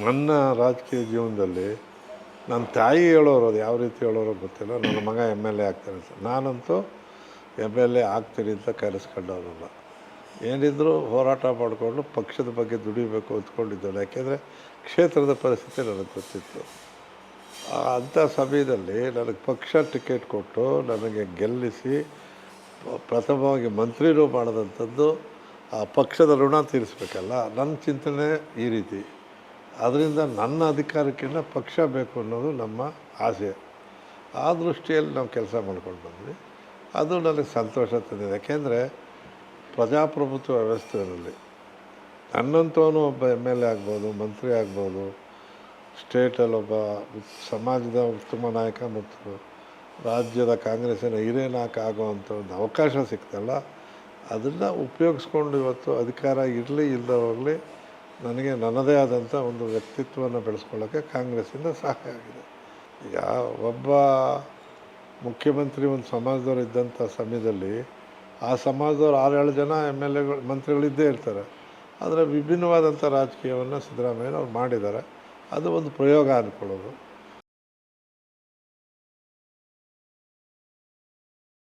ನನ್ನ ರಾಜಕೀಯ ಜೀವನದಲ್ಲಿ ನನ್ನ ತಾಯಿ ಹೇಳೋರು, ಅದು ಯಾವ ರೀತಿ ಹೇಳೋರೋ ಗೊತ್ತಿಲ್ಲ, ನನ್ನ ಮಗ MLA ಆಗ್ತಾನೆ ಅಂತ. ನಾನಂತೂ MLA ಆಗ್ತೀನಿ ಅಂತ ಕರೆಸ್ಕೊಂಡವನಲ್ಲ. ಏನಿದ್ರೂ ಹೋರಾಟ ಮಾಡಿಕೊಂಡು ಪಕ್ಷದ ಬಗ್ಗೆ ದುಡಿಬೇಕು ಅಂದ್ಕೊಂಡಿದ್ದವನು. ಯಾಕೆಂದರೆ ಕ್ಷೇತ್ರದ ಪರಿಸ್ಥಿತಿ ನನಗೆ ಗೊತ್ತಿತ್ತು. ಅಂಥ ಸಮಯದಲ್ಲಿ ನನಗೆ ಪಕ್ಷ ಟಿಕೆಟ್ ಕೊಟ್ಟು ನನಗೆ ಗೆಲ್ಲಿಸಿ ಪ್ರಥಮವಾಗಿ ಮಂತ್ರಿನೂ ಮಾಡಿದಂಥದ್ದು ಆ ಪಕ್ಷದ ಋಣ ತೀರಿಸ್ಬೇಕಲ್ಲ. ನನ್ನ ಚಿಂತನೆ ಈ ರೀತಿ. ಅದರಿಂದ ನನ್ನ ಅಧಿಕಾರಕ್ಕಿಂತ ಪಕ್ಷ ಬೇಕು ಅನ್ನೋದು ನಮ್ಮ ಆಸೆ. ಆ ದೃಷ್ಟಿಯಲ್ಲಿ ನಾವು ಕೆಲಸ ಮಾಡ್ಕೊಂಡು ಬಂದ್ವಿ. ಅದು ನನಗೆ ಸಂತೋಷ ತಂದಿದೆ. ಯಾಕೆಂದರೆ ಪ್ರಜಾಪ್ರಭುತ್ವ ವ್ಯವಸ್ಥೆಯಲ್ಲಿ ನನ್ನಂಥವನು ಒಬ್ಬ MLA ಆಗ್ಬೋದು, ಮಂತ್ರಿ ಆಗ್ಬೋದು, ಸ್ಟೇಟಲ್ಲಿ ಒಬ್ಬ ಸಮಾಜದ ಉತ್ತಮ ನಾಯಕ ಮತ್ತು ರಾಜ್ಯದ ಕಾಂಗ್ರೆಸ್ಸಿನ ಹಿರಿಯ ನಾಯಕ ಆಗುವಂಥ ಒಂದು ಅವಕಾಶ ಸಿಕ್ತಲ್ಲ, ಅದನ್ನು ಉಪಯೋಗಿಸ್ಕೊಂಡು ಇವತ್ತು ಅಧಿಕಾರ ಇರಲಿ ಇಲ್ಲದೆ ಹೋಗಲಿ ನನಗೆ ನನ್ನದೇ ಆದಂಥ ಒಂದು ವ್ಯಕ್ತಿತ್ವವನ್ನು ಬೆಳೆಸ್ಕೊಳ್ಳೋಕ್ಕೆ ಕಾಂಗ್ರೆಸ್ಸಿಂದ ಸಹಾಯ ಆಗಿದೆ. ಈಗ ಒಬ್ಬ ಮುಖ್ಯಮಂತ್ರಿ ಒಂದು ಸಮಾಜದವ್ರು ಇದ್ದಂಥ ಸಮಯದಲ್ಲಿ ಆ ಸಮಾಜದವ್ರು 6-7 ಜನ MLAಗಳು ಮಂತ್ರಿಗಳಿದ್ದೇ ಇರ್ತಾರೆ. ಆದರೆ ವಿಭಿನ್ನವಾದಂಥ ರಾಜಕೀಯವನ್ನು ಸಿದ್ದರಾಮಯ್ಯನವ್ರು ಮಾಡಿದ್ದಾರೆ. ಅದು ಒಂದು ಪ್ರಯೋಗ ಅಂದ್ಕೊಳ್ಳೋದು.